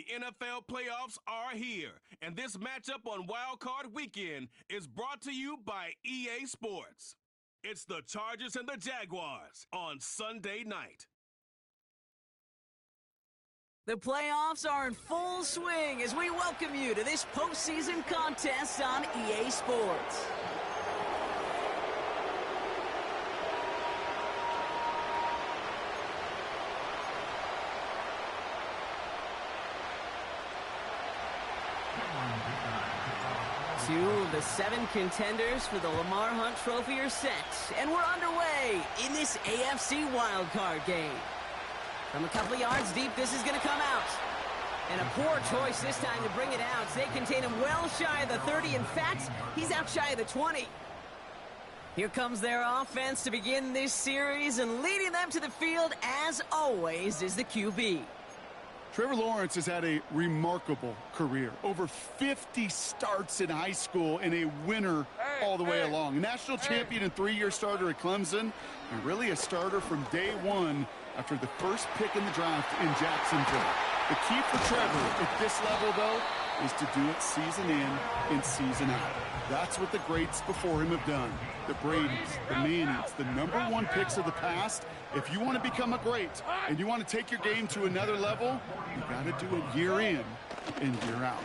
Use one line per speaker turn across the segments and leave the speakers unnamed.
The NFL playoffs are here, and this matchup on Wild Card Weekend is brought to you by EA Sports. It's the Chargers and the Jaguars on Sunday night.
The playoffs are in full swing as we welcome you to this postseason contest on EA Sports. Two of the 7 contenders for the Lamar Hunt Trophy are set, and we're underway in this AFC wildcard game. From a couple of yards deep, this is going to come out. And a poor choice this time to bring it out. They contain him well shy of the 30. In fact, he's out shy of the 20. Here comes their offense to begin this series, and leading them to the field, as always, is the QB.
Trevor Lawrence has had a remarkable career. Over 50 starts in high school and a winner all the way along. A national champion and 3-year starter at Clemson, and really a starter from day one after the first pick in the draft in Jacksonville. The key for Trevor at this level, though, is to do it season in and season out. That's what the greats before him have done. The Bradys, the Mannings, the #1 picks of the past. If you want to become a great and you want to take your game to another level, you got to do it year in and year out.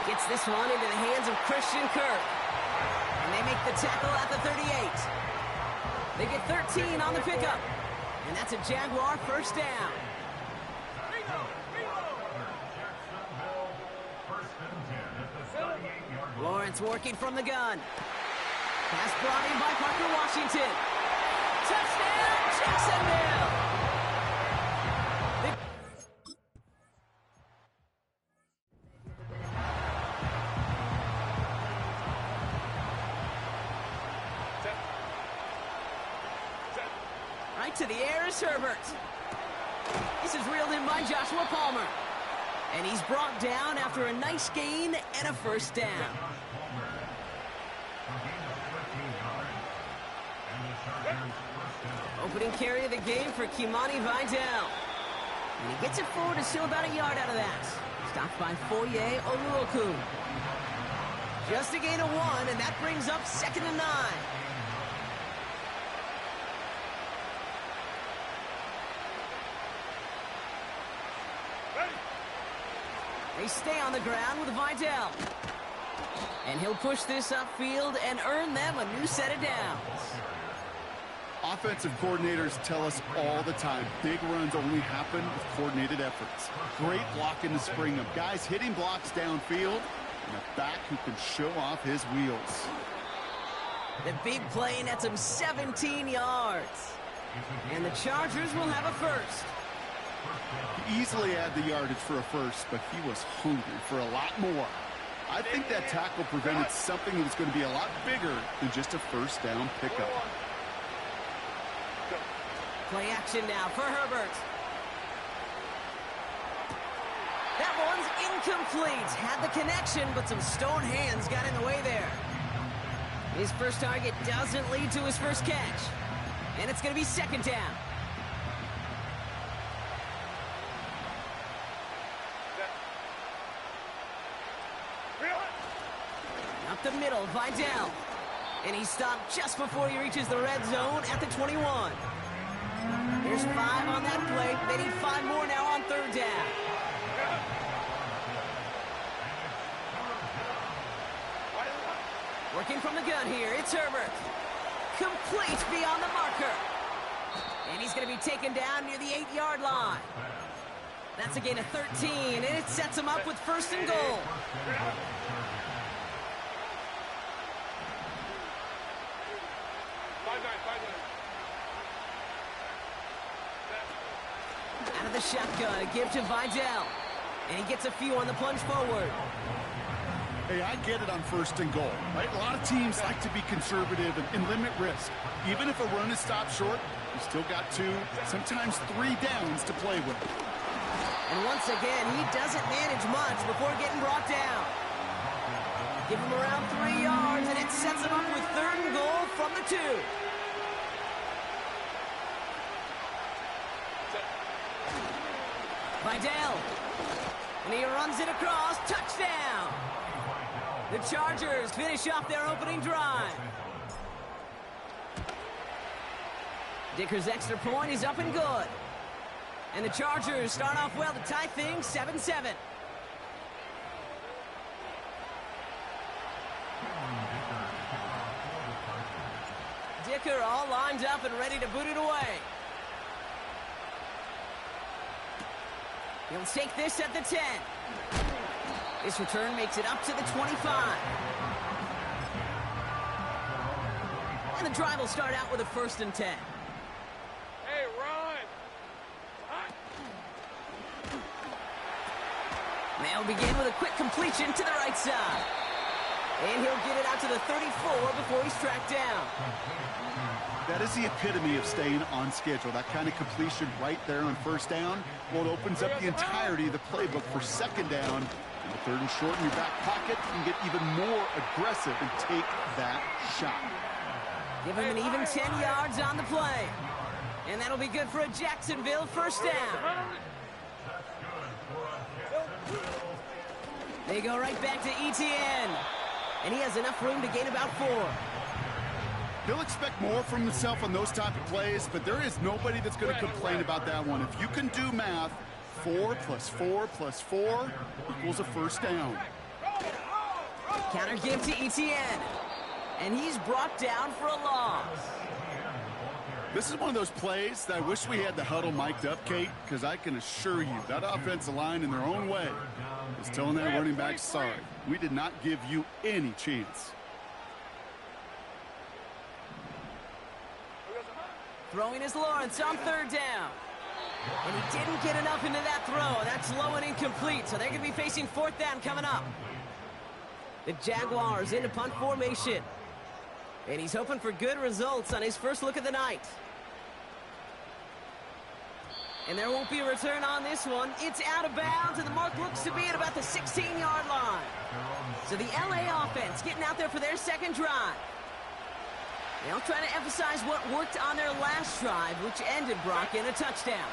Gets this one into the hands of Christian Kirk. And they make the tackle at the 38. They get 13 on the pickup. And that's a Jaguar first down. Lawrence working from the gun. Pass brought in by Parker Washington. Touchdown, Jacksonville! Right to the air is Herbert. This is reeled in by Joshua Palmer. And he's brought down after a nice gain and a first down. Opening carry of the game for Kimani Vidal. And he gets it forward to still about a yard out of that. Stopped by Foye Oluokun. Just a gain of 1, and that brings up 2nd and 9. They stay on the ground with Vidal. And he'll push this upfield and earn them a new set of downs.
Offensive coordinators tell us all the time, big runs only happen with coordinated efforts. Great blocking to spring them. Guys hitting blocks downfield, and a back who can show off his wheels.
The big play nets him 17 yards. And the Chargers will have a first.
He easily had the yardage for a first, but he was hungry for a lot more. I think that tackle prevented something that was going to be a lot bigger than just a first down pickup.
Play action now for Herbert. That one's incomplete. Had the connection, but some stone hands got in the way there. His first target doesn't lead to his first catch. And it's going to be 2nd down. Up the middle, Vidal. And he stopped just before he reaches the red zone at the 21. There's 5 on that play. They need 5 more now on 3rd down. Working from the gun here, it's Herbert. Complete beyond the marker. And he's going to be taken down near the 8-yard line. That's a gain of 13, and it sets him up with 1st and goal. Out of the shotgun, a give to Vidal. And he gets a few on the plunge forward.
Hey, I get it on 1st and goal, right? A lot of teams like to be conservative and limit risk. Even if a run is stopped short, you still got 2, sometimes 3 downs to play with.
And once again, he doesn't manage much before getting brought down. Give him around 3 yards, and it sets him up with 3rd and goal from the 2. Vidal. And he runs it across. Touchdown! The Chargers finish off their opening drive. Dicker's extra point is up and good. And the Chargers start off well to tie things 7-7. Dicker all lined up and ready to boot it away. He'll take this at the 10. This return makes it up to the 25. And the drive will start out with a 1st and 10.
Hey, run!
They'll begin with a quick completion to the right side. And he'll get it out to the 34 before he's tracked down.
That is the epitome of staying on schedule. That kind of completion right there on 1st down. Well, it opens up the entirety of the playbook for 2nd down. And the 3rd and short in your back pocket. You can get even more aggressive and take that shot.
Give him an even 10 yards on the play. And that'll be good for a Jacksonville 1st down. They go right back to ETN. And he has enough room to gain about 4.
He'll expect more from himself on those type of plays, but there is nobody that's going to complain about that one. If you can do math, 4 + 4 + 4 equals a 1st down.
Counter give to ETN. And he's brought down for a loss.
This is one of those plays that I wish we had the huddle mic'd up, Kate, because I can assure you that offensive line in their own way is telling that running back, sorry, we did not give you any chance.
Throwing is Lawrence on 3rd down. And he didn't get enough into that throw. That's low and incomplete, so they're going to be facing 4th down coming up. The Jaguars into punt formation. And he's hoping for good results on his first look of the night. And there won't be a return on this one. It's out of bounds, and the mark looks to be at about the 16-yard line. So the LA offense getting out there for their 2nd drive. They'll try to emphasize what worked on their last drive, which ended, Brock, in a touchdown.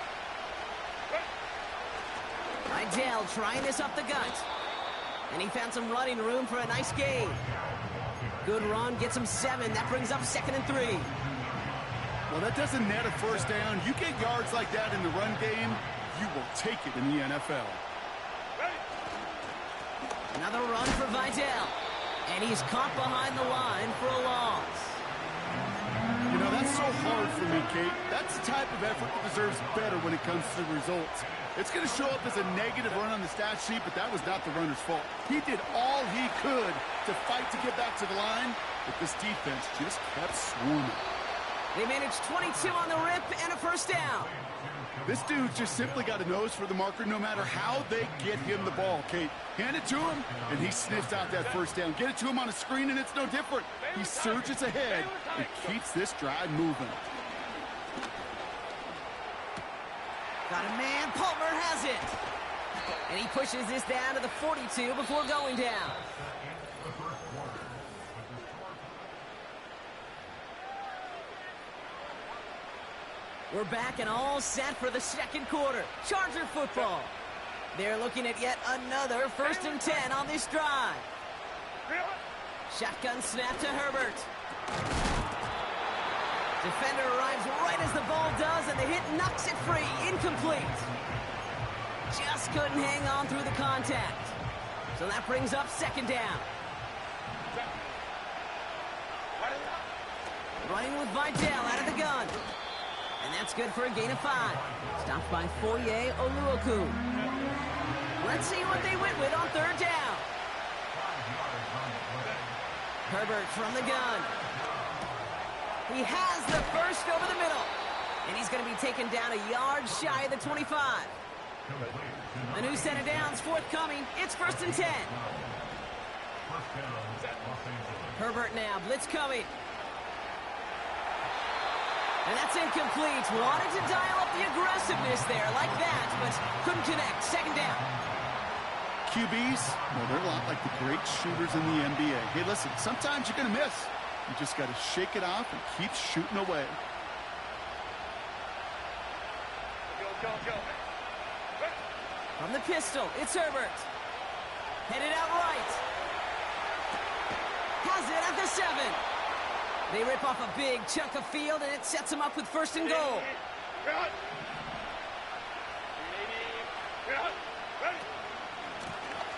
Vidal trying this up the gut. And he found some running room for a nice gain. Good run, gets him 7. That brings up 2nd and 3.
Well, that doesn't net a 1st down. You get yards like that in the run game, you will take it in the NFL.
Another run for Vidal. And he's caught behind the line for a loss.
You know, that's so hard for me, Kate. That's the type of effort that deserves better when it comes to the results. It's going to show up as a negative run on the stat sheet, but that was not the runner's fault. He did all he could to fight to get back to the line, but this defense just kept swarming.
They managed 22 on the rip and a 1st down.
This dude just simply got a nose for the marker no matter how they get him the ball, Kate. Hand it to him, and he sniffs out that 1st down. Get it to him on a screen, and it's no different. He surges ahead and keeps this drive moving.
Got a man. Palmer has it. And he pushes this down to the 42 before going down. We're back and all set for the 2nd quarter. Charger football. They're looking at yet another 1st and 10 on this drive. Shotgun snap to Herbert. Defender arrives right as the ball does, and the hit knocks it free. Incomplete. Just couldn't hang on through the contact. So that brings up 2nd down. Running with Vidal out of the gun. And that's good for a gain of 5. Stopped by Foye Oluoku. Let's see what they went with on 3rd down. Herbert from the gun. He has the first over the middle. And he's going to be taken down a yard shy of the 25. A new set of downs forthcoming. It's 1st and 10. Herbert now, blitz coming. And that's incomplete. Wanted to dial up the aggressiveness there like that, but couldn't connect. 2nd down.
QBs, well, they're a lot like the great shooters in the NBA. Hey, listen, sometimes you're going to miss. You just got to shake it off and keep shooting away.
Go.
From the pistol, it's Herbert. Headed out right. Has it at the 7. They rip off a big chunk of field, and it sets them up with 1st and goal.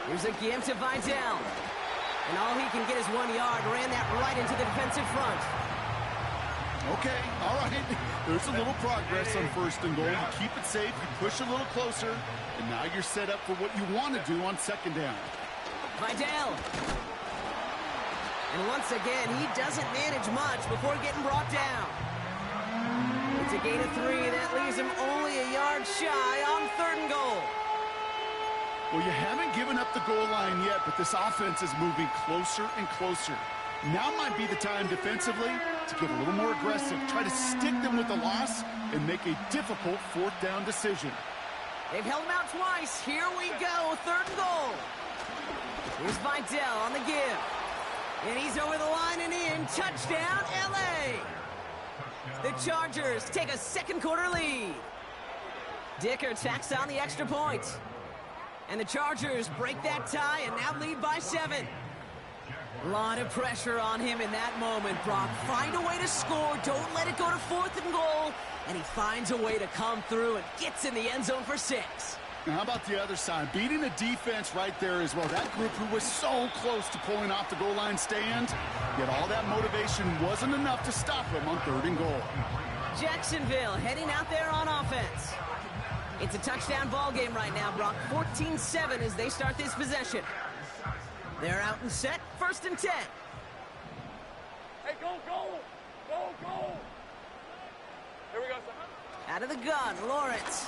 Here's a game to Vidal. And all he can get is 1 yard. Ran that right into the defensive front.
Okay, all right. There's a little progress on 1st and goal. You keep it safe, you push a little closer, and now you're set up for what you want to do on 2nd down.
Vidal. And once again, he doesn't manage much before getting brought down. It's a gain of 3, and that leaves him only a yard shy on 3rd and goal.
Well, you haven't given up the goal line yet, but this offense is moving closer and closer. Now might be the time defensively to get a little more aggressive. Try to stick them with the loss and make a difficult 4th down decision.
They've held him out twice. Here we go, 3rd and goal. Here's Vidal on the give. And he's over the line and in. Touchdown, L.A. The Chargers take a 2nd quarter lead. Dicker tacks on the extra point. And the Chargers break that tie and now lead by 7. A lot of pressure on him in that moment, Brock. Find a way to score. Don't let it go to 4th and goal. And he finds a way to come through and gets in the end zone for 6.
Now, how about the other side? Beating the defense right there as well. That group who was so close to pulling off the goal line stand, yet all that motivation wasn't enough to stop him on 3rd and goal.
Jacksonville heading out there on offense. It's a touchdown ball game right now, Brock. 14-7 as they start this possession. They're out and set. 1st and 10.
Hey, go! Here we go, son.
Out of the gun, Lawrence.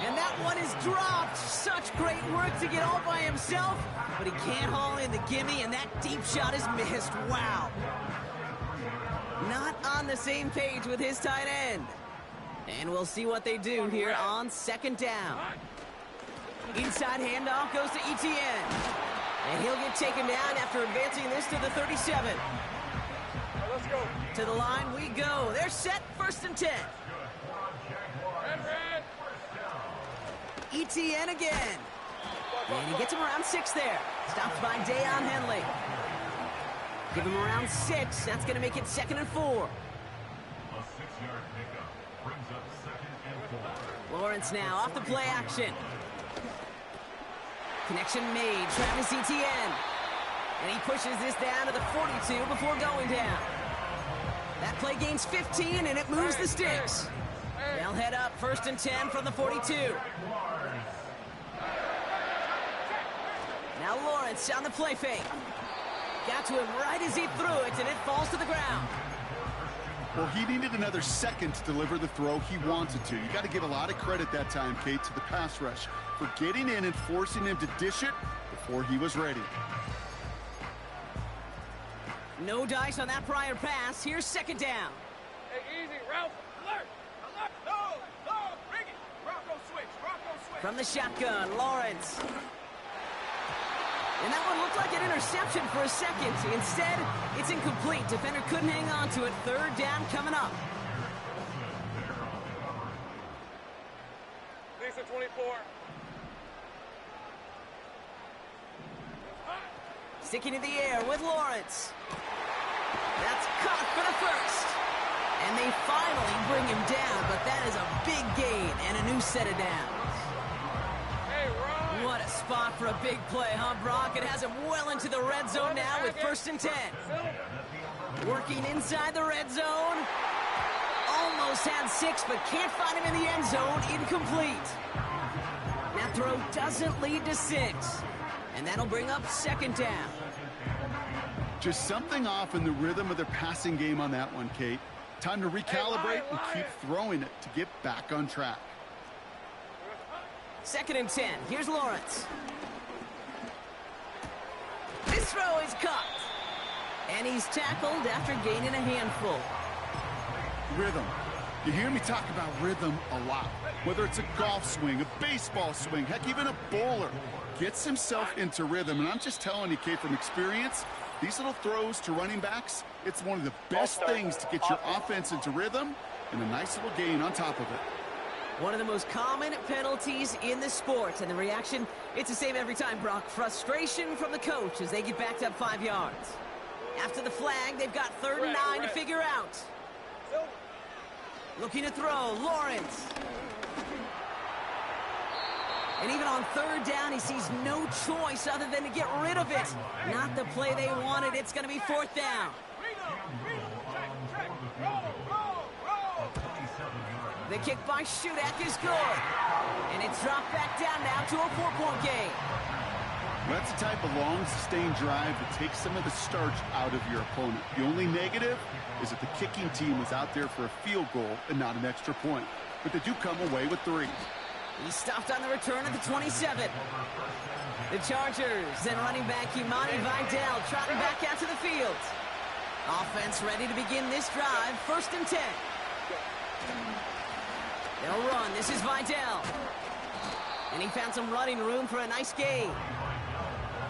And that one is dropped. Such great work to get all by himself, but he can't haul in the gimme, and that deep shot is missed. Wow. Not on the same page with his tight end. And we'll see what they do here on 2nd down. Inside handoff goes to Etienne. And he'll get taken down after advancing this to the 37.
Let's go.
To the line we go. They're set. 1st and 10.
Red.
Etienne again. And he gets him around 6 there. Stops by Deion Henley. Give him around 6. That's going to make it 2nd and 4.
A 6-yard pickup brings up 2nd and 4.
Lawrence now off the play action. Connection made. Travis Etienne. And he pushes this down to the 42 before going down. That play gains 15, and it moves the sticks. They'll head up 1st and 10 from the 42. Now Lawrence on the play fake. Got to him right as he threw it, and it falls to the ground.
Well, he needed another second to deliver the throw he wanted to. You got to give a lot of credit that time, Kate, to the pass rush for getting in and forcing him to dish it before he was ready.
No dice on that prior pass. Here's 2nd down.
Hey, easy, Ralph. Alert. No, bring it. Bronco switch.
From the shotgun, Lawrence. And that one looked like an interception for a second. Instead, it's incomplete. Defender couldn't hang on to it. 3rd down coming up.
Lisa 24.
Sticking in the air with Lawrence. That's caught for the 1st. And they finally bring him down, but that is a big gain and a new set of downs.
Hey, Ron.
What a spot for a big play, huh, Brock? It has him well into the red zone now with 1st and 10. Working inside the red zone. Almost had 6, but can't find him in the end zone. Incomplete. That throw doesn't lead to 6. And that'll bring up 2nd down.
Just something off in the rhythm of their passing game on that one, Kate. Time to recalibrate and keep throwing it to get back on track.
2nd and 10. Here's Lawrence. This throw is caught. And he's tackled after gaining a handful.
Rhythm. You hear me talk about rhythm a lot. Whether it's a golf swing, a baseball swing, heck, even a bowler gets himself into rhythm. And I'm just telling you, Kate, from experience, these little throws to running backs, it's one of the best things to get your offense into rhythm and a nice little gain on top of it.
One of the most common penalties in the sport, and the reaction, it's the same every time, Brock. Frustration from the coach as they get backed up 5 yards. After the flag, they've got 3rd and 9 to figure out. Looking to throw, Lawrence. And even on 3rd down, he sees no choice other than to get rid of it. Not the play they wanted. It's going to be 4th down. The kick by Shudak is good. And it's dropped back down now to a 4-point game.
That's the type of long, sustained drive that takes some of the starch out of your opponent. The only negative is that the kicking team was out there for a field goal and not an extra point. But they do come away with 3.
He stopped on the return at the 27. The Chargers, then running back Imani Vidal trotting back out to the field. Offense ready to begin this drive. 1st and 10. They'll run. This is Vidal. And he found some running room for a nice gain.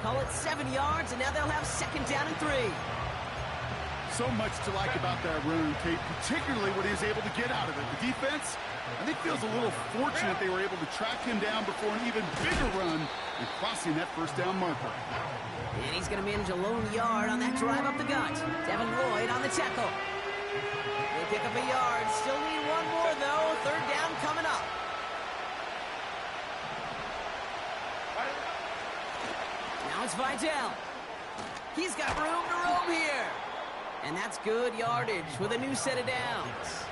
Call it 7 yards, and now they'll have 2nd down and 3.
So much to like about that run, Kate, particularly what he was able to get out of it. The defense, I think, feels a little fortunate they were able to track him down before an even bigger run and crossing that 1st down marker.
And he's going to manage a lone yard on that drive up the gut. Devin Lloyd on the tackle. They pick up a yard. Still need 1 more, though. 3rd down coming up. Now it's Vidal. He's got room to roam here. And that's good yardage with a new set of downs.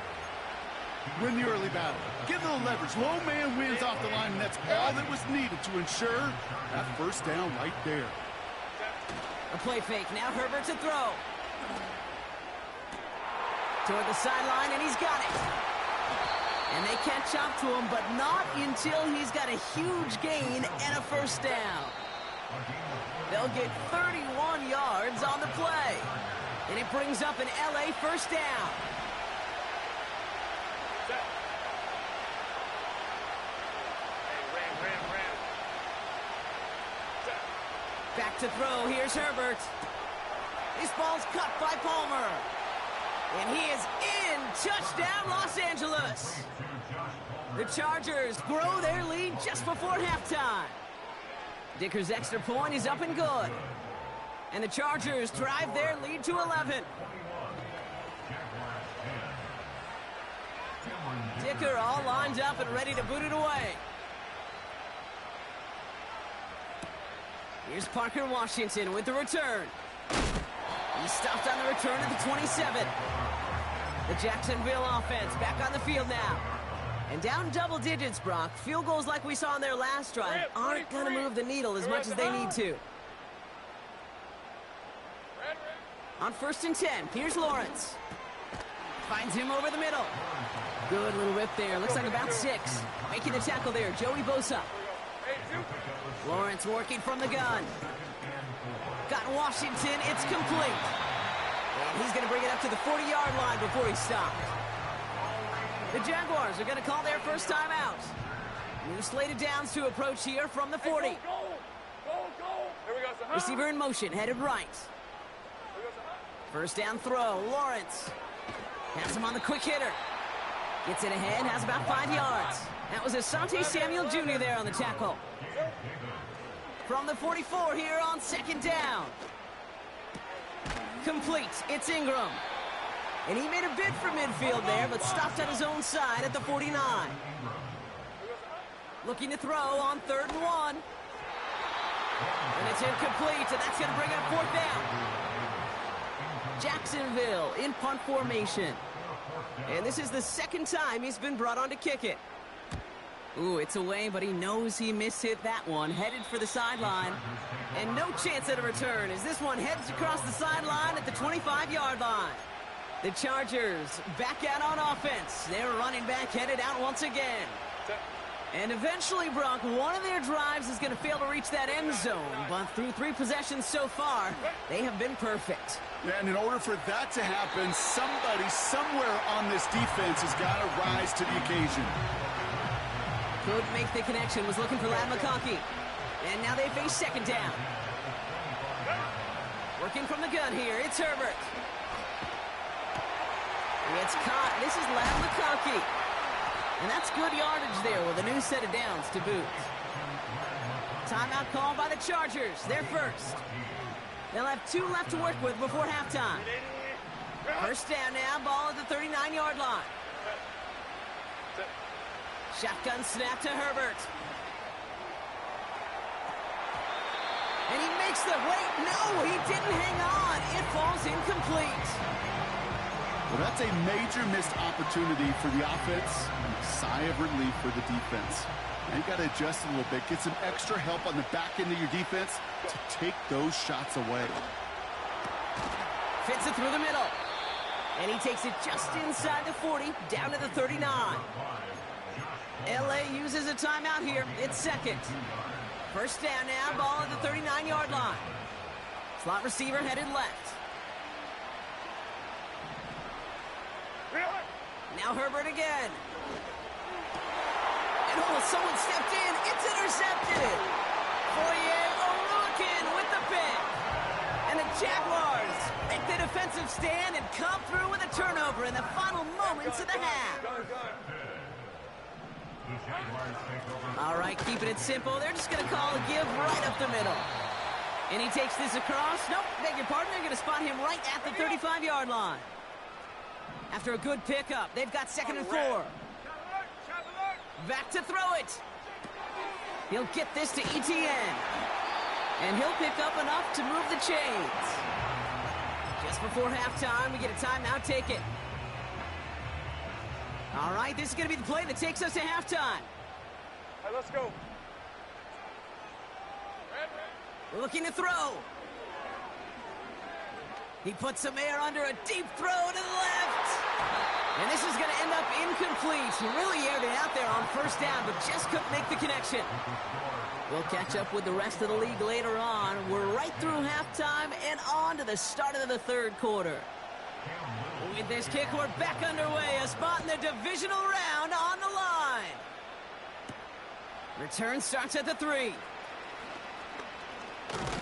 Win the early battle. Get a little leverage. Low man wins off the line, and that's all that was needed to ensure that 1st down right there.
A play fake. Now Herbert to throw. Toward the sideline, and he's got it. And they catch up to him, but not until he's got a huge gain and a 1st down. They'll get 31 yards on the play. And it brings up an LA 1st down. Back to throw. Here's Herbert. This ball's cut by Palmer. And he is in. Touchdown, Los Angeles. The Chargers grow their lead just before halftime. Dicker's extra point is up and good. And the Chargers drive their lead to 11. Dicker all lined up and ready to boot it away. Here's Parker Washington with the return. He stopped on the return at the 27. The Jacksonville offense back on the field now. And down double digits, Brock. Field goals like we saw in their last drive aren't going to move the needle as much as they need to. On 1st and 10, here's Lawrence. Finds him over the middle. Good little rip there. Looks like about 6. Making the tackle there, Joey Bosa. Lawrence working from the gun. Got Washington. It's complete. And he's going to bring it up to the 40-yard line before he stopped. The Jaguars are going to call their 1st time out. New slated downs to approach here from the 40.
Hey, go. Here we go.
Receiver in motion, headed right. 1st down throw, Lawrence. Has him on the quick hitter. Gets it ahead, has about 5 yards. That was Asante Samuel Jr. there on the tackle. From the 44 here on 2nd down. Complete, it's Ingram. And he made a bid for midfield there, but stopped on his own side at the 49. Looking to throw on 3rd and 1. And it's incomplete, and that's going to bring up 4th down. Jacksonville in punt formation. And this is the 2nd time he's been brought on to kick it. Ooh, it's away, but he knows he mishit that one. Headed for the sideline. And no chance at a return as this one heads across the sideline at the 25-yard line. The Chargers back out on offense. Their running back headed out once again. And eventually, Brock, one of their drives is going to fail to reach that end zone. But through 3 possessions so far, they have been perfect.
Yeah, and in order for that to happen, somebody somewhere on this defense has got to rise to the occasion.
Couldn't make the connection, was looking for Ladd McConkey. And now they face 2nd down. Working from the gun here, it's Herbert. It's caught. This is Ladd McConkey. And that's good yardage there with a new set of downs to boot. Timeout called by the Chargers. They're first. They'll have 2 left to work with before halftime. First down now, ball at the 39-yard line. Shotgun snap to Herbert. And he makes the, wait, no, he didn't hang on. It falls incomplete.
Well, that's a major missed opportunity for the offense and a sigh of relief for the defense. Now you got to adjust a little bit, get some extra help on the back end of your defense to take those shots away.
Fits it through the middle. And he takes it just inside the 40, down to the 39. LA uses a timeout here. It's second. First down now, ball at the 39-yard line. Slot receiver headed left. Now Herbert again. And oh, someone stepped in. It's intercepted. Foye with the pick. And the Jaguars make the defensive stand and come through with a turnover in the final moments of the half. All right, keeping it simple. They're just going to call a give right up the middle. And he takes this across. Nope, beg your pardon. They're going to spot him right at the 35-yard line. After a good pickup, they've got 2nd and 4. Back to throw it. He'll get this to Etienne. And he'll pick up enough to move the chains. Just before halftime, we get a timeout taken. All right, this is going to be the play that takes us to halftime.
Hey, let's go.
We're looking to throw. He puts some air under a deep throw to the left. And this is going to end up incomplete. He really aired it out there on first down, but just couldn't make the connection. We'll catch up with the rest of the league later on. We're right through halftime and on to the start of the third quarter. With this kick, we're back underway. A spot in the divisional round on the line. Return starts at the 3.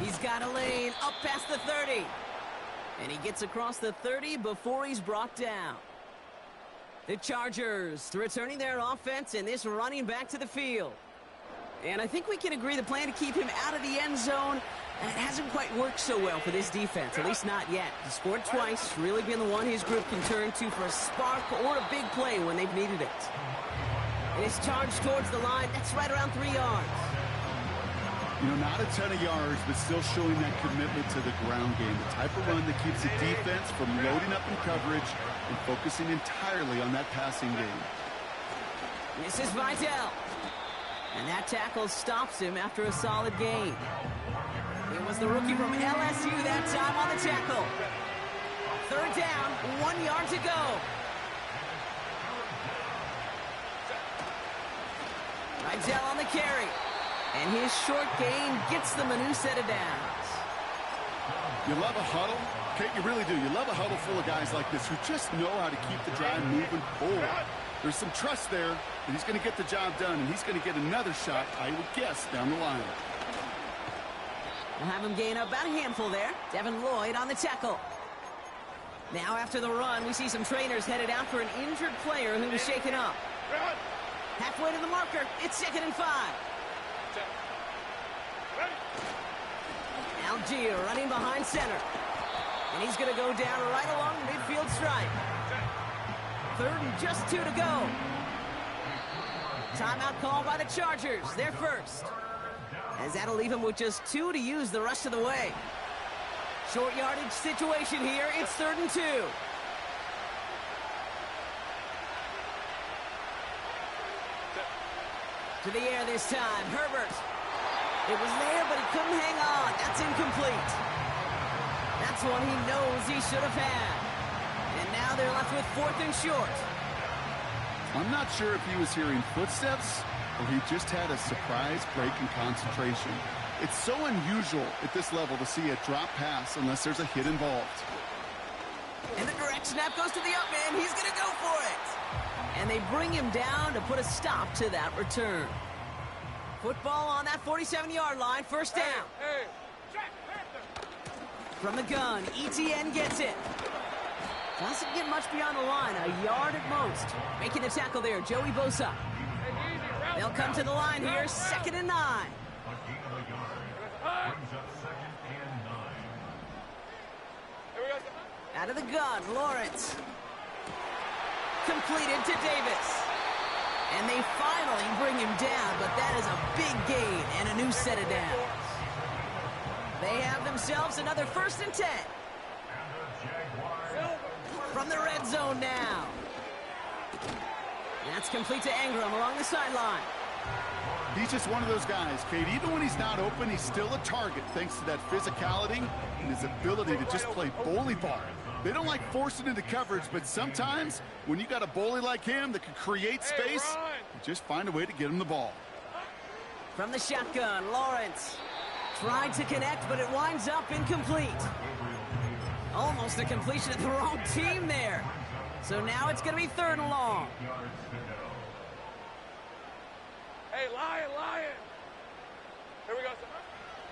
He's got a lane up past the 30. And he gets across the 30 before he's brought down. The Chargers returning their offense and this running back to the field. And I think we can agree the plan to keep him out of the end zone, it hasn't quite worked so well for this defense, at least not yet. He scored twice, really been the one his group can turn to for a spark or a big play when they've needed it. And his charge towards the line, that's right around 3 yards.
You know, not a ton of yards, but still showing that commitment to the ground game. The type of run that keeps the defense from loading up in coverage and focusing entirely on that passing game.
This is Vidal. And that tackle stops him after a solid gain. It was the rookie from LSU that time on the tackle. Third down, 1 yard to go. Vidal on the carry. And his short gain gets them a new set of downs.
You love a huddle? Okay, you really do. You love a huddle full of guys like this who just know how to keep the drive moving forward. There's some trust there, and he's going to get the job done, and he's going to get another shot, I would guess, down the line.
We'll have him gain up about a handful there. Devin Lloyd on the tackle. Now after the run, we see some trainers headed out for an injured player who was shaken up. Halfway to the marker, it's 2nd and 5. Algier running behind center. And he's going to go down right along the midfield stripe. 3rd and just 2 to go. Timeout called by the Chargers. They're first. As that'll leave him with just 2 to use the rest of the way. Short yardage situation here. It's 3rd and 2. To the air this time. Herbert. It was there, but he couldn't hang on. That's incomplete. That's one he knows he should have had. And now they're left with 4th and short.
I'm not sure if he was hearing footsteps or he just had a surprise break in concentration. It's so unusual at this level to see a drop pass unless there's a hit involved.
And the direct snap goes to the up man. He's going to go for it. And they bring him down to put a stop to that return. Football on that 47-yard line. First down. From the gun, Etienne gets it. Doesn't get much beyond the line, a yard at most. Making the tackle there, Joey Bosa. They'll come to the line here, 2nd and 9.
A gain of a yard. Brings up 2nd and 9.
Out of the gun, Lawrence. Completed to Davis. And they finally bring him down, but that is a big gain and a new set of downs. They have themselves another 1st and 10. From the red zone now. That's complete to Ingram along the sideline.
He's just one of those guys, Kate. Even when he's not open, he's still a target thanks to that physicality and his ability to just play bully ball. They don't like forcing into coverage, but sometimes when you got a bully like him that can create space, you just find a way to get him the ball.
From the shotgun, Lawrence tried to connect, but it winds up incomplete. Almost a completion of the wrong team there. So now it's going to be 3rd and long.
Hey, Lion! Here we go, son.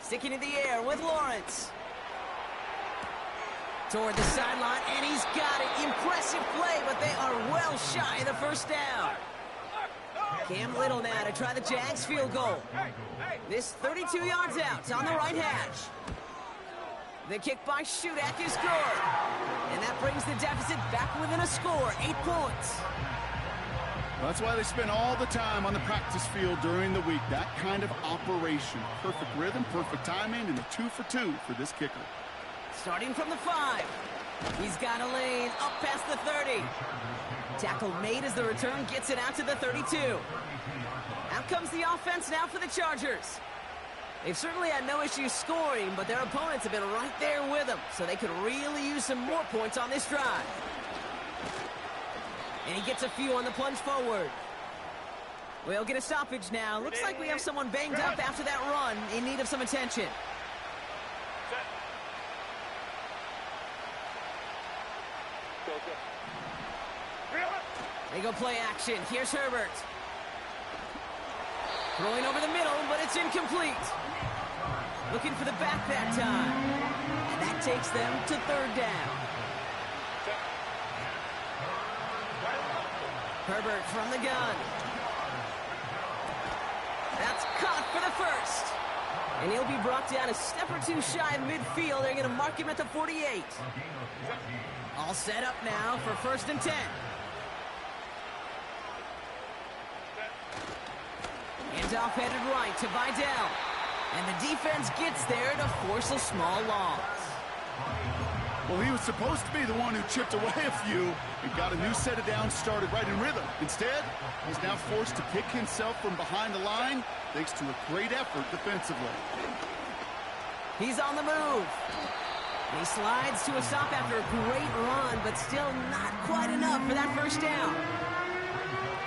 Sticking in the air with Lawrence. Toward the sideline, and he's got it. Impressive play, but they are well shy of the 1st down. Cam Little now to try the Jags field goal. This 32 yards out. It's on the right hash. The kick by Shudak is good. And that brings the deficit back within a score, 8 points.
Well, that's why they spend all the time on the practice field during the week. That kind of operation. Perfect rhythm, perfect timing, and a 2 for 2 for this kicker.
Starting from the 5. He's got a lane up past the 30. Tackle made as the return gets it out to the 32. Out comes the offense now for the Chargers. They've certainly had no issues scoring, but their opponents have been right there with them, so they could really use some more points on this drive. And he gets a few on the plunge forward. We'll get a stoppage now. Looks like we have someone banged up after that run in need of some attention. They go play action. Here's Herbert. Throwing over the middle, but it's incomplete. Looking for the back that time. And that takes them to 3rd down. Herbert from the gun. That's caught for the 1st. And he'll be brought down a step or 2 shy of midfield. They're going to mark him at the 48. All set up now for 1st and 10. Handoff headed right to Vidal. And the defense gets there to force a small loss.
Well, he was supposed to be the one who chipped away a few and got a new set of downs started right in rhythm. Instead, he's now forced to pick himself from behind the line thanks to a great effort defensively.
He's on the move. He slides to a stop after a great run, but still not quite enough for that 1st down.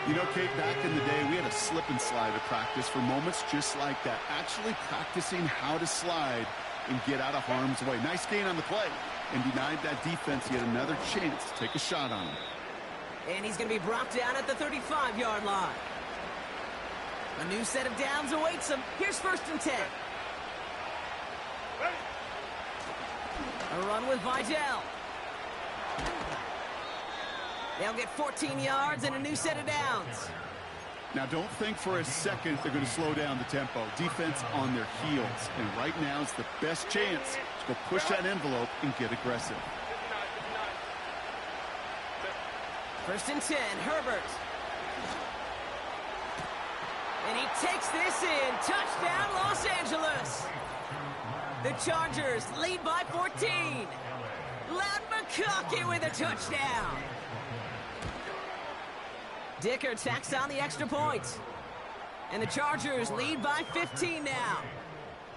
You know, Kate, back in the day, we had a slip and slide at practice for moments just like that. Actually practicing how to slide and get out of harm's way. Nice gain on the play, and denied that defense yet another chance to take a shot on him.
And he's going to be brought down at the 35-yard line. A new set of downs awaits him. Here's 1st and 10. A run with Vidal. They'll get 14 yards and a new set of downs.
Now, don't think for a second they're going to slow down the tempo. Defense on their heels. And right now it's the best chance to go push that envelope and get aggressive.
1st and 10, Herbert. And he takes this in. Touchdown, Los Angeles. The Chargers lead by 14. Loud McConkey with a touchdown. Dicker tacks on the extra point. And the Chargers lead by 15 now.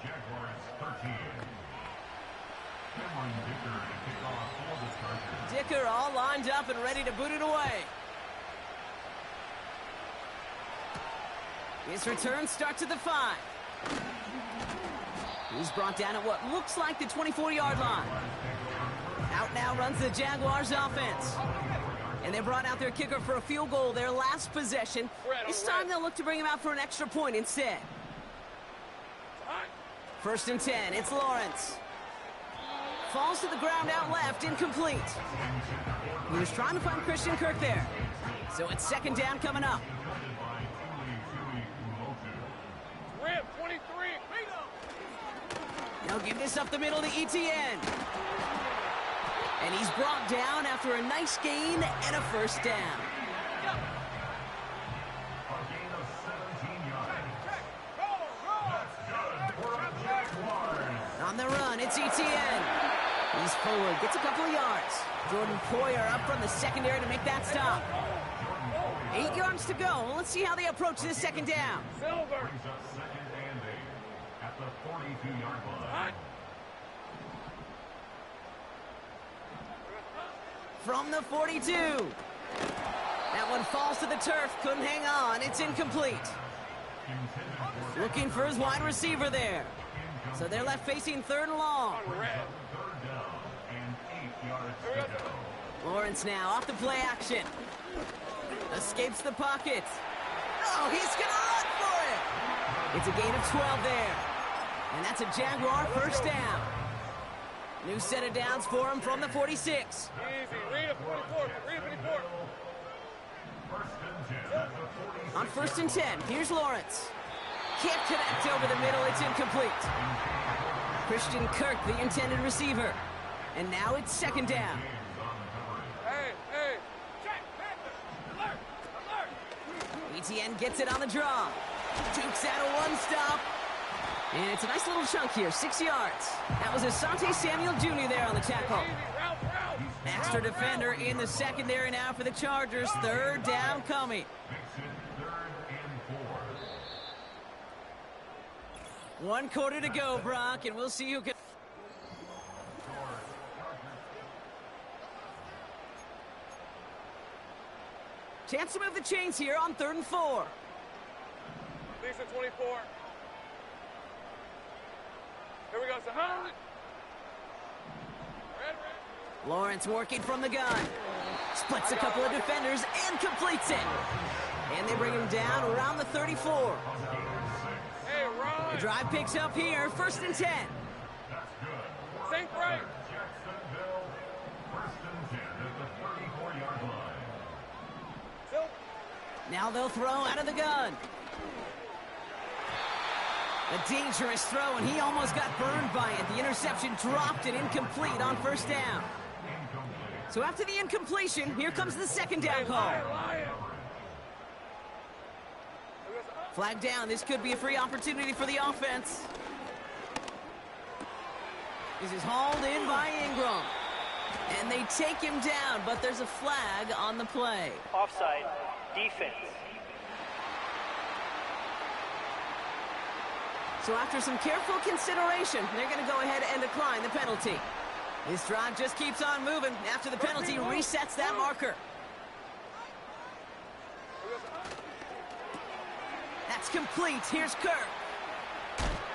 Jaguars 13. Cameron Dicker to kick off for the Chargers.
Dicker all lined up and ready to boot it away. His return starts at the 5. He's brought down at what looks like the 24-yard line. Out now runs the Jaguars offense. And they brought out their kicker for a field goal their last possession. This time they'll look to bring him out for an extra point instead. 1st and 10, it's Lawrence. falls to the ground out left, incomplete. He was trying to find Christian Kirk there. So it's second down coming up.
Rip, 23.
They'll give this up the middle to ETN. And he's brought down after a nice gain and a first down.
A gain of 17 yards. That's good for the Jaguars.
On the run, it's ETN. He's forward, gets a couple of yards. Jordan Poyer up from the secondary to make that stop. 8 yards to go. Let's see how they approach this second down.
Silver.
Brings up second and 8 at the 42-yard line.
From the 42. That one falls to the turf. Couldn't hang on. It's incomplete. Looking for his wide receiver there. So they're left facing third and long.
On red.
Third down and 8 yards to go.
Lawrence now off the play action. Escapes the pocket. Oh, he's going to run for it. It's a gain of 12 there. And that's a Jaguar first down. New set of downs for him from the 46.
Easy. Read a 44. Read a 54.
First and 10 at the 46.
On first and 10, here's Lawrence. Can't connect over the middle. It's incomplete. Christian Kirk, the intended receiver. And now it's second down.
Hey, hey. Check, Panther. Alert, alert.
ETN gets it on the draw. Dukes out a one-stop. And it's a nice little chunk here, 6 yards. That was Asante Samuel Jr. there on the tackle.
Easy. Route.
Extra defender in the secondary now for the Chargers. Third down coming.
Makes it third and 4.
1 quarter to go, Brock, and we'll see who can... Chance to move the chains here on 3rd and 4.
Lisa 24. Here we go. So hold it. Red.
Lawrence working from the gun. Splits a couple of defenders and completes it. And they bring him down around the 34.
Hey, run.
The drive picks up here, 1st and 10.
Sink right.
Jacksonville, first and 10 at the 34-yard line.
Silver.
Now they'll throw out of the gun. A dangerous throw, and he almost got burned by it. The interception dropped and incomplete on first down. So after the incompletion, here comes the second down call.
Lion.
Flag down. This could be a free opportunity for the offense. This is hauled in by Ingram. And they take him down, but there's a flag on the play.
Offside, defense.
So after some careful consideration, they're going to go ahead and decline the penalty. This drive just keeps on moving. After the penalty resets that marker. That's complete. Here's Kirk.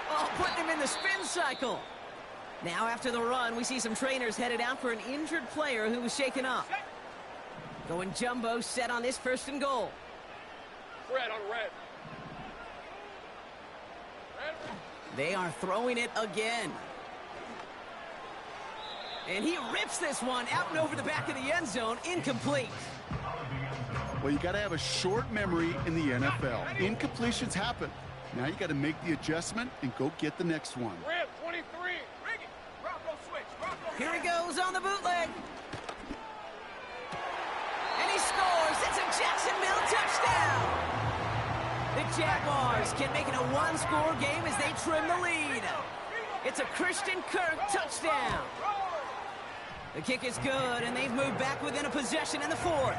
Oh, putting him in the spin cycle. Now after the run, we see some trainers headed out for an injured player who was shaken up. Going jumbo set on this 1st and goal.
Red on red.
They are throwing it again. And he rips this one out and over the back of the end zone. Incomplete.
Well, you got to have a short memory in the NFL. Incompletions happen. Now you got to make the adjustment and go get the next one.
Red 23. Bring it. Bronco switch. Bronco.
Here he goes on the bootleg. And he scores. It's a Jacksonville touchdown. The Jaguars can make it a one-score game as they trim the lead. It's a Christian Kirk touchdown. The kick is good, and they've moved back within a possession in the 4th.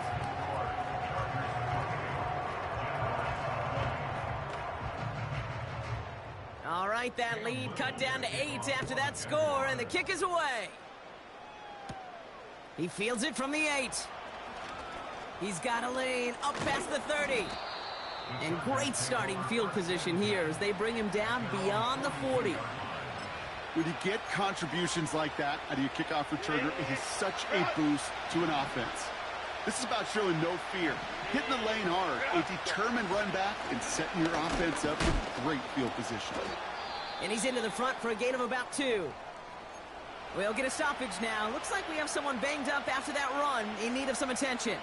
All right, that lead cut down to 8 after that score, and the kick is away. He fields it from the 8. He's got a lane up past the 30. And great starting field position here as they bring him down beyond the 40.
When you get contributions like that out of your kickoff returner, it is such a boost to an offense. This is about showing no fear, hitting the lane hard, a determined run back, and setting your offense up with great field position.
And he's into the front for a gain of about 2. We'll get a stoppage now. Looks like we have someone banged up after that run, in need of some attention.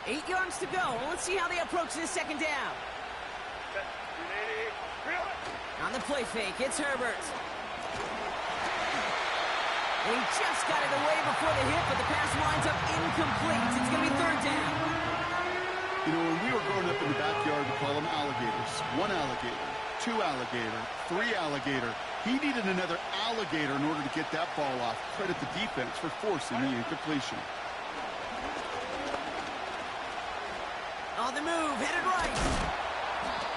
8 yards to go. Let's see how they approach this second down. On the play fake, it's Herbert. And he just got it away before the hit, but the pass winds up incomplete. It's going to be third down.
You know, when we were growing up in the backyard, we call them alligators. 1 alligator, 2 alligator, 3 alligator. He needed another alligator in order to get that ball off. Credit the defense for forcing the incompletion.
On the move, headed right.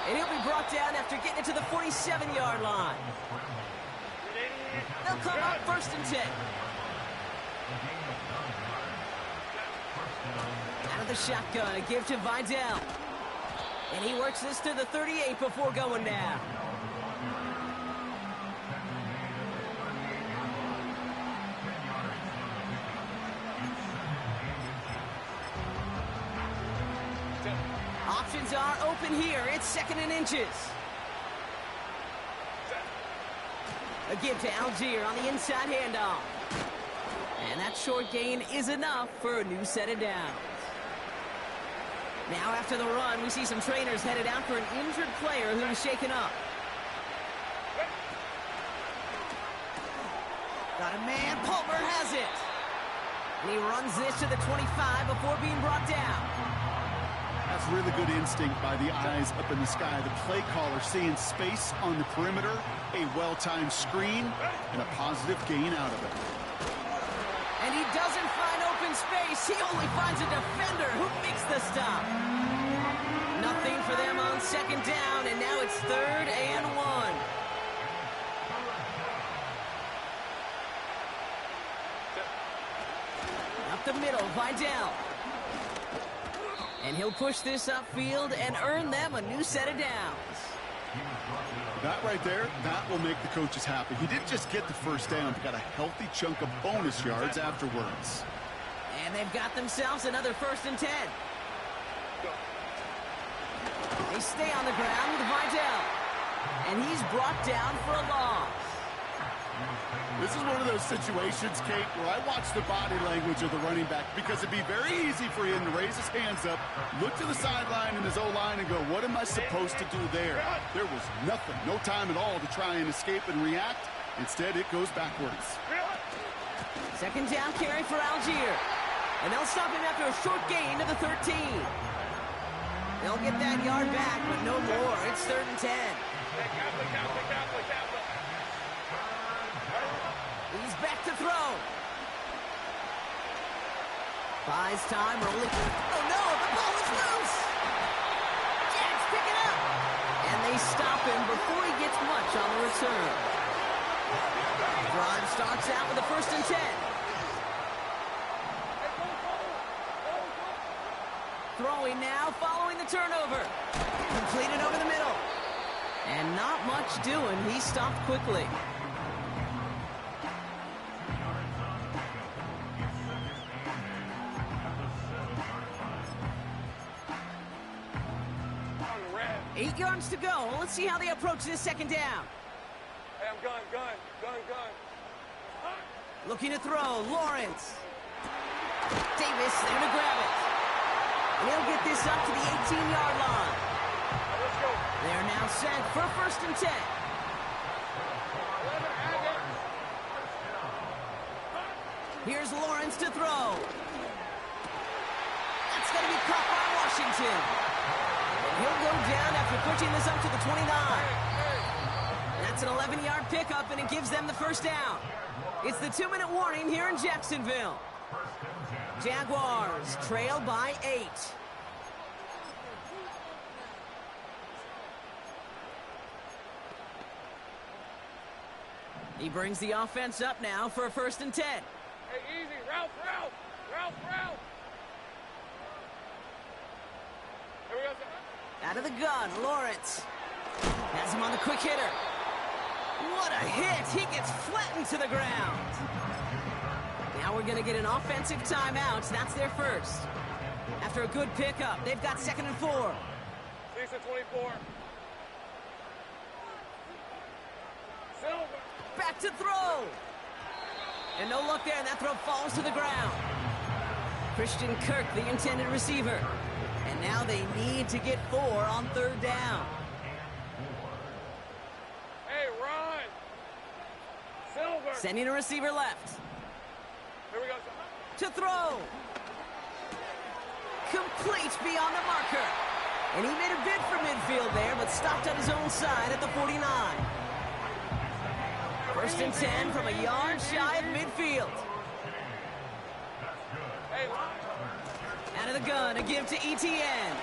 And he'll be brought down after getting it to the 47-yard line. They'll come up first and 10. Out of the shotgun, a give to Vidal. And he works this to the 38 before going down. Options are open here. It's second and inches. A give to Algier on the inside handoff. And that short gain is enough for a new set of downs. Now after the run, we see some trainers headed out for an injured player who is shaken up. Got a man, Palmer has it. And he runs this to the 25 before being brought down.
That's really good instinct by the eyes up in the sky. The play caller seeing space on the perimeter, a well-timed screen, and a positive gain out of it.
And he doesn't find open space. He only finds a defender who makes the stop. Nothing for them on second down, and now it's third and 1. Up the middle, Vidal. And he'll push this upfield and earn them a new set of downs.
That right there, that will make the coaches happy. He didn't just get the first down, but got a healthy chunk of bonus yards afterwards.
And they've got themselves another first and 10. They stay on the ground with Vidal. And he's brought down for a loss.
This is one of those situations, Kate, where I watch the body language of the running back because it'd be very easy for him to raise his hands up, look to the sideline in his O-line and go, what am I supposed to do there? There was nothing, no time at all to try and escape and react. Instead, it goes backwards.
Second down carry for Algier. And they'll stop him after a short gain to the 13. They'll get that yard back, but no more. It's third and 10. He's back to throw. Buys time, rolling. Oh no, the ball is loose. Jags pick it up. And they stop him before he gets much on the return. Drive starts out with a first and 10. Throwing now, following the turnover. Completed over the middle. And not much doing. He stopped quickly.
Red.
8 yards to go. Let's see how they approach this second down.
Hey, I'm gun.
Looking to throw, Lawrence. Davis there to grab it. And he'll get this up to the 18-yard line.
Let's go.
They're now set for first and 10. Here's Lawrence to throw. That's going to be caught by Washington. And he'll go down after pushing this up to the 29. That's an 11-yard pickup, and it gives them the first down. It's the 2-minute warning here in Jacksonville. Jaguars trail by 8. He brings the offense up now for a first and 10.
Hey, easy. Ralph. Here we go.
Out of the gun, Lawrence. Has him on the quick hitter. What a hit. He gets flattened to the ground. Now we're going to get an offensive timeout. That's their first. After a good pickup, they've got second and 4.
6 and 24. Silver.
Back back to throw. And no luck there, and that throw falls to the ground. Christian Kirk, the intended receiver. And now they need to get 4 on 3rd down.
Hey, Ron. Silver.
Sending a receiver left.
Here we go.
To throw. Complete beyond the marker. And he made a bid for midfield there, but stopped on his own side at the 49. 1st and 10 from a yard shy of midfield.
Hey,
Out of the gun, a give to ETN.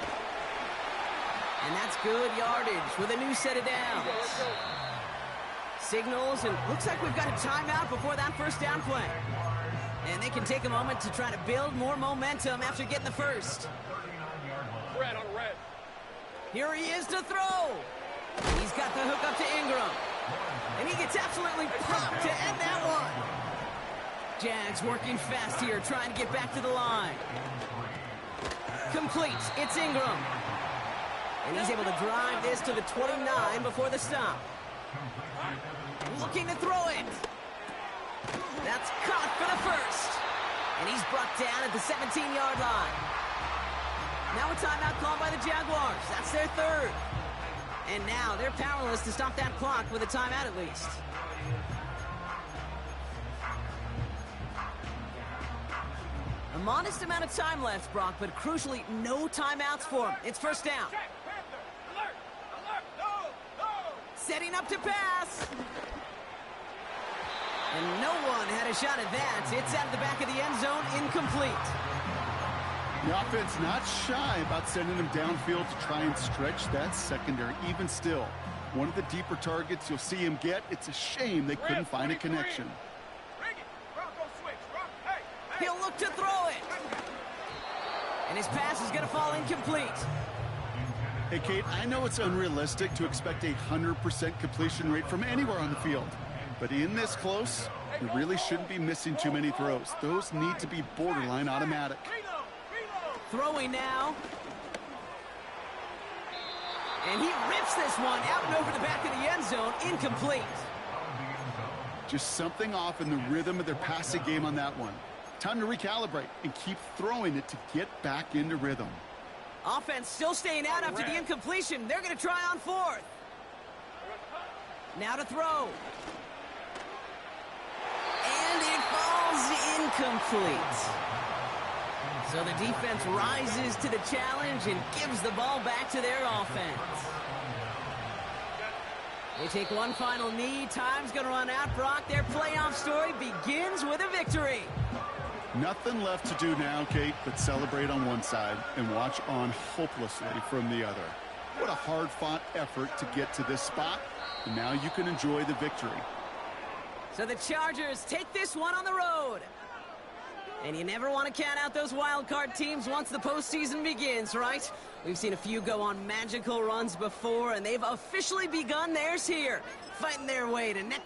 And that's good yardage with a new set of downs. Signals, and looks like we've got a timeout before that 1st down play. And they can take a moment to try to build more momentum after getting the first.
red on red.
Here he is to throw. He's got the hook up to Ingram. And he gets absolutely popped to end that one. Jags working fast here, trying to get back to the line. Complete. It's Ingram. And he's able to drive this to the 29 before the stop. Looking to throw it. That's caught for the first. And he's brought down at the 17-yard line. Now a timeout called by the Jaguars. That's their 3rd. And now they're powerless to stop that clock with a timeout at least. A modest amount of time left, Brock, but crucially, no timeouts for him. It's 1st down.
Check, Panther. Alert. Alert. No. No.
Setting up to pass. And no one had a shot at that. It's out of the back of the end zone, incomplete.
The offense not shy about sending him downfield to try and stretch that secondary. Even still, one of the deeper targets you'll see him get. It's a shame they couldn't find a connection.
Bring it. Bronco switch. Hey.
He'll look to throw it. And his pass is going to fall incomplete.
Hey, Kate, I know it's unrealistic to expect a 100% completion rate from anywhere on the field. But in this close, you really shouldn't be missing too many throws. Those need to be borderline automatic.
Throwing now. And he rips this one out and over the back of the end zone, incomplete.
Just something off in the rhythm of their passing game on that one. Time to recalibrate and keep throwing it to get back into rhythm.
Offense still staying out after the incompletion. They're going to try on 4th. Now to throw. And it falls incomplete. So the defense rises to the challenge and gives the ball back to their offense. They take one final knee. Time's going to run out, Brock. Their playoff story begins with a victory.
Nothing left to do now, Kate, but celebrate on one side and watch on hopelessly from the other. What a hard-fought effort to get to this spot, and now you can enjoy the victory.
So the Chargers take this one on the road. And you never want to count out those wild card teams once the postseason begins, right? We've seen a few go on magical runs before, and they've officially begun theirs here, fighting their way to net.